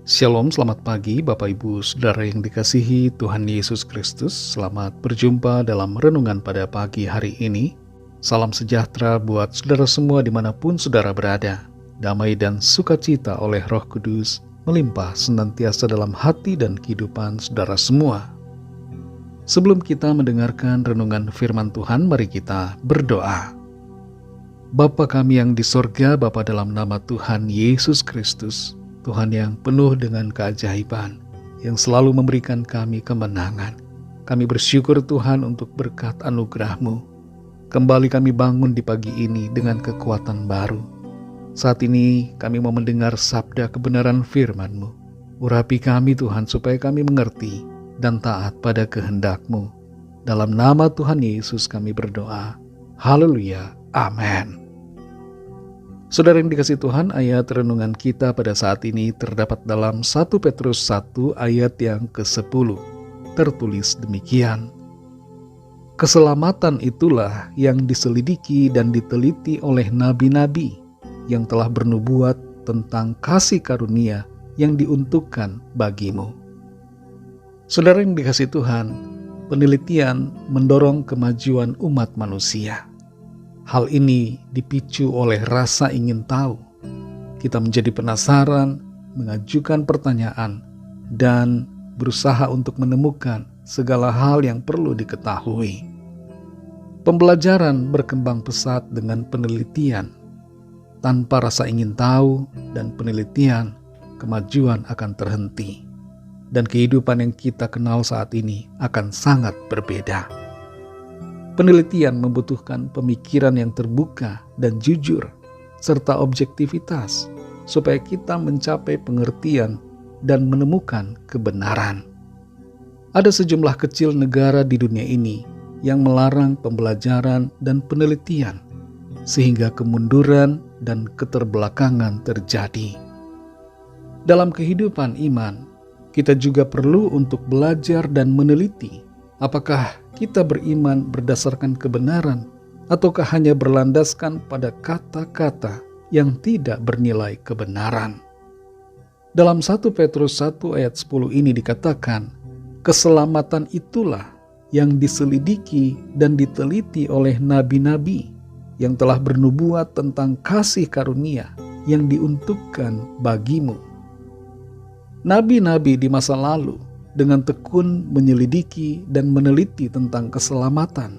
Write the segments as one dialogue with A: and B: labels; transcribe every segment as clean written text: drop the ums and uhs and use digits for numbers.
A: Shalom, selamat pagi Bapak Ibu Saudara yang dikasihi Tuhan Yesus Kristus. Selamat berjumpa dalam renungan pada pagi hari ini. Salam sejahtera buat saudara semua dimanapun saudara berada. Damai dan sukacita oleh Roh Kudus melimpah senantiasa dalam hati dan kehidupan saudara semua. Sebelum kita mendengarkan renungan firman Tuhan, mari kita berdoa. Bapa kami yang di sorga, Bapa dalam nama Tuhan Yesus Kristus, Tuhan yang penuh dengan keajaiban, yang selalu memberikan kami kemenangan. Kami bersyukur Tuhan untuk berkat anugerah-Mu. Kembali kami bangun di pagi ini dengan kekuatan baru. Saat ini kami mau mendengar sabda kebenaran firman-Mu. Urapi kami Tuhan supaya kami mengerti dan taat pada kehendak-Mu. Dalam nama Tuhan Yesus kami berdoa. Haleluya. Amin. Saudara yang dikasihi Tuhan, ayat renungan kita pada saat ini terdapat dalam 1 Petrus 1 ayat yang ke-10. Tertulis demikian. Keselamatan itulah yang diselidiki dan diteliti oleh nabi-nabi yang telah bernubuat tentang kasih karunia yang diuntukkan bagimu. Saudara yang dikasihi Tuhan, penelitian mendorong kemajuan umat manusia. Hal ini dipicu oleh rasa ingin tahu. Kita menjadi penasaran, mengajukan pertanyaan, dan berusaha untuk menemukan segala hal yang perlu diketahui. Pembelajaran berkembang pesat dengan penelitian. Tanpa rasa ingin tahu dan penelitian, kemajuan akan terhenti. Dan kehidupan yang kita kenal saat ini akan sangat berbeda. Penelitian membutuhkan pemikiran yang terbuka dan jujur, serta objektivitas, supaya kita mencapai pengertian dan menemukan kebenaran. Ada sejumlah kecil negara di dunia ini yang melarang pembelajaran dan penelitian, sehingga kemunduran dan keterbelakangan terjadi. Dalam kehidupan iman, kita juga perlu untuk belajar dan meneliti apakah kita beriman berdasarkan kebenaran ataukah hanya berlandaskan pada kata-kata yang tidak bernilai kebenaran. Dalam 1 Petrus 1 ayat 10 ini dikatakan, keselamatan itulah yang diselidiki dan diteliti oleh nabi-nabi yang telah bernubuat tentang kasih karunia yang diuntukkan bagimu. Nabi-nabi di masa lalu dengan tekun menyelidiki dan meneliti tentang keselamatan.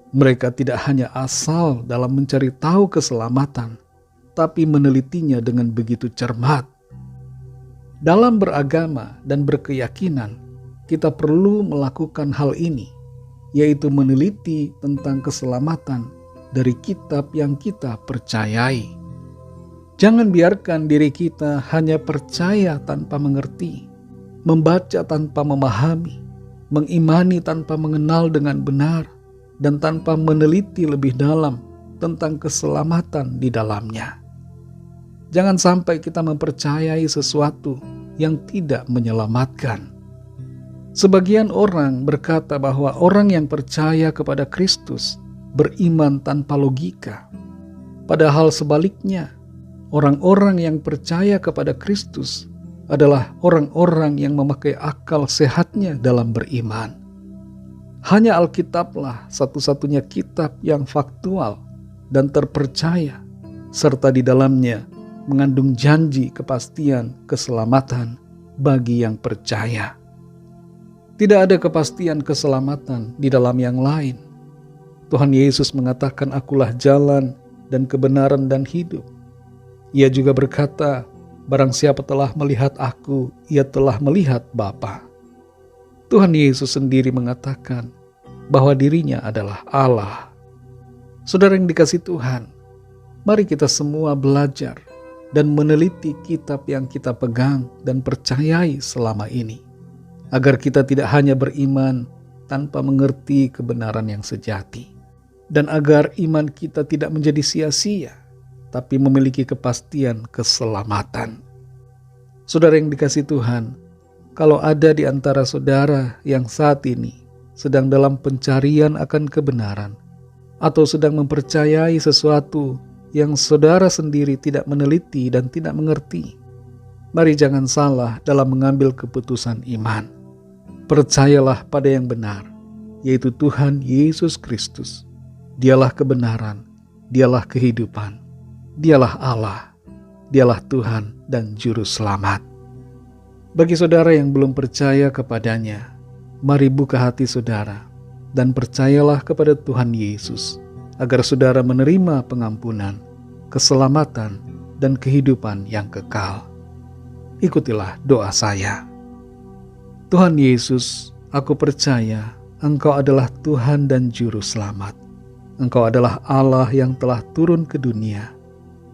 A: Mereka tidak hanya asal dalam mencari tahu keselamatan, tapi menelitinya dengan begitu cermat. Dalam beragama dan berkeyakinan, kita perlu melakukan hal ini, yaitu meneliti tentang keselamatan dari kitab yang kita percayai. Jangan biarkan diri kita hanya percaya tanpa mengerti, membaca tanpa memahami, mengimani tanpa mengenal dengan benar, dan tanpa meneliti lebih dalam tentang keselamatan di dalamnya. Jangan sampai kita mempercayai sesuatu yang tidak menyelamatkan. Sebagian orang berkata bahwa orang yang percaya kepada Kristus beriman tanpa logika. Padahal sebaliknya, orang-orang yang percaya kepada Kristus adalah orang-orang yang memakai akal sehatnya dalam beriman. Hanya Alkitablah satu-satunya kitab yang faktual dan terpercaya, serta di dalamnya mengandung janji kepastian keselamatan bagi yang percaya. Tidak ada kepastian keselamatan di dalam yang lain. Tuhan Yesus mengatakan, "Akulah jalan dan kebenaran dan hidup." Ia juga berkata, "Barang siapa telah melihat aku, ia telah melihat Bapa." Tuhan Yesus sendiri mengatakan bahwa dirinya adalah Allah. Saudara yang dikasihi Tuhan, mari kita semua belajar dan meneliti kitab yang kita pegang dan percayai selama ini, agar kita tidak hanya beriman tanpa mengerti kebenaran yang sejati, dan agar iman kita tidak menjadi sia-sia, tapi memiliki kepastian keselamatan. Saudara yang dikasihi Tuhan, kalau ada di antara saudara yang saat ini sedang dalam pencarian akan kebenaran, atau sedang mempercayai sesuatu yang saudara sendiri tidak meneliti dan tidak mengerti, Mari jangan salah dalam mengambil keputusan iman. Percayalah pada yang benar, yaitu Tuhan Yesus Kristus. Dialah kebenaran, dialah kehidupan, dialah Allah, dialah Tuhan dan Juru Selamat. Bagi saudara yang belum percaya kepadanya, mari buka hati saudara dan percayalah kepada Tuhan Yesus, agar saudara menerima pengampunan, keselamatan, dan kehidupan yang kekal. Ikutilah doa saya. Tuhan Yesus, aku percaya Engkau adalah Tuhan dan Juru Selamat. Engkau adalah Allah yang telah turun ke dunia,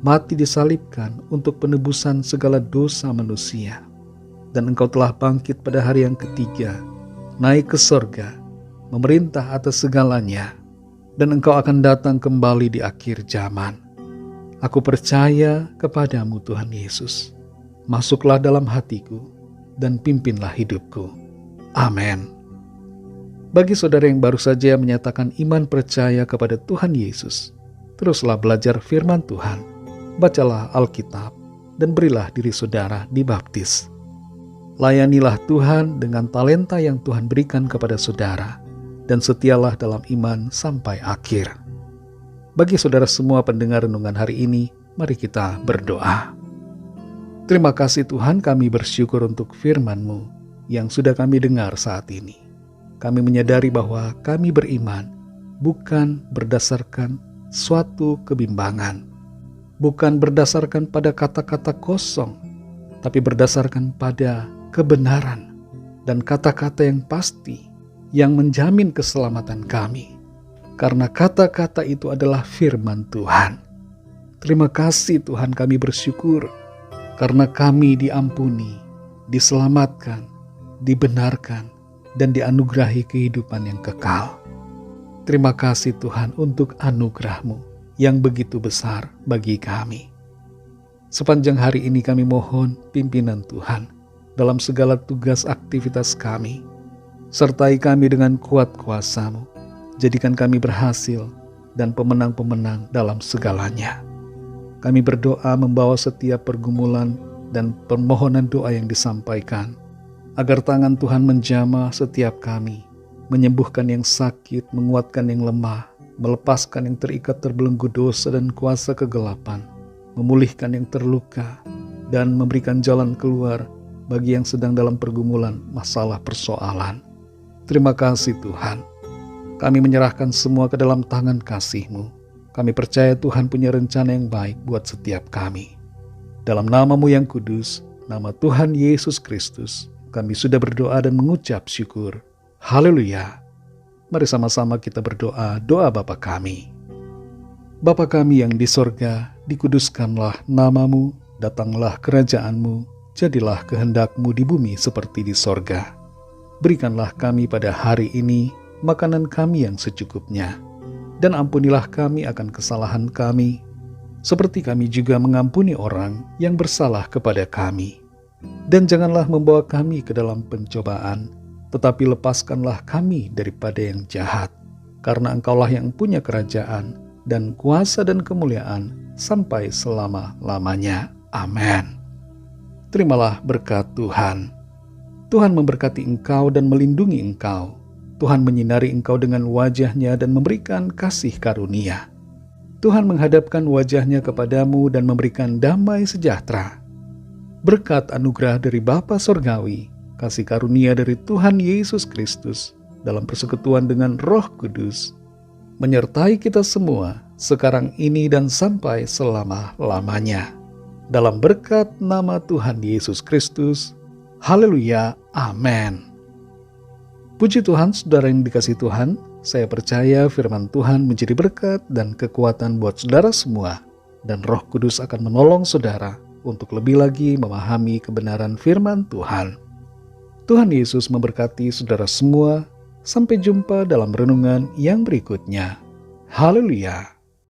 A: mati disalibkan untuk penebusan segala dosa manusia. Dan Engkau telah bangkit pada hari yang ketiga, naik ke sorga, memerintah atas segalanya, dan Engkau akan datang kembali di akhir zaman. Aku percaya kepadamu Tuhan Yesus. Masuklah dalam hatiku dan pimpinlah hidupku. Amin. Bagi saudara yang baru saja menyatakan iman percaya kepada Tuhan Yesus, teruslah belajar firman Tuhan, bacalah Alkitab, dan berilah diri saudara dibaptis. Layanilah Tuhan dengan talenta yang Tuhan berikan kepada saudara, dan setialah dalam iman sampai akhir. Bagi saudara semua pendengar renungan hari ini, mari kita berdoa. Terima kasih Tuhan, kami bersyukur untuk firman-Mu yang sudah kami dengar saat ini. Kami menyadari bahwa kami beriman bukan berdasarkan suatu kebimbangan, bukan berdasarkan pada kata-kata kosong, tapi berdasarkan pada kebenaran dan kata-kata yang pasti yang menjamin keselamatan kami. Karena kata-kata itu adalah firman Tuhan. Terima kasih Tuhan, kami bersyukur karena kami diampuni, diselamatkan, dibenarkan, dan dianugerahi kehidupan yang kekal. Terima kasih Tuhan untuk anugerah-Mu yang begitu besar bagi kami. Sepanjang hari ini kami mohon pimpinan Tuhan dalam segala tugas aktivitas kami. Sertai kami dengan kuat kuasa-Mu. Jadikan kami berhasil dan pemenang-pemenang dalam segalanya. Kami berdoa membawa setiap pergumulan dan permohonan doa yang disampaikan, agar tangan Tuhan menjamah setiap kami, menyembuhkan yang sakit, menguatkan yang lemah, melepaskan yang terikat terbelenggu dosa dan kuasa kegelapan, memulihkan yang terluka, dan memberikan jalan keluar bagi yang sedang dalam pergumulan masalah persoalan. Terima kasih Tuhan. Kami menyerahkan semua ke dalam tangan kasih-Mu. Kami percaya Tuhan punya rencana yang baik buat setiap kami. Dalam nama-Mu yang kudus, nama Tuhan Yesus Kristus, kami sudah berdoa dan mengucap syukur. Haleluya. Mari sama-sama kita berdoa, doa Bapa kami. Bapa kami yang di sorga, dikuduskanlah nama-Mu, datanglah kerajaan-Mu, jadilah kehendak-Mu di bumi seperti di sorga. Berikanlah kami pada hari ini makanan kami yang secukupnya, dan ampunilah kami akan kesalahan kami, seperti kami juga mengampuni orang yang bersalah kepada kami. Dan janganlah membawa kami ke dalam pencobaan, tetapi lepaskanlah kami daripada yang jahat, karena Engkaulah yang punya kerajaan, dan kuasa dan kemuliaan, sampai selama-lamanya. Amin. Terimalah berkat Tuhan. Tuhan memberkati engkau dan melindungi engkau. Tuhan menyinari engkau dengan wajah-Nya dan memberikan kasih karunia. Tuhan menghadapkan wajah-Nya kepadamu dan memberikan damai sejahtera. Berkat anugerah dari Bapa Sorgawi, kasih karunia dari Tuhan Yesus Kristus, dalam persekutuan dengan Roh Kudus, menyertai kita semua sekarang ini dan sampai selama-lamanya. Dalam berkat nama Tuhan Yesus Kristus. Haleluya. Amin. Puji Tuhan, saudara yang dikasihi Tuhan, saya percaya firman Tuhan menjadi berkat dan kekuatan buat saudara semua, dan Roh Kudus akan menolong saudara untuk lebih lagi memahami kebenaran firman Tuhan. Tuhan Yesus memberkati saudara semua. Sampai jumpa dalam renungan yang berikutnya. Haleluya.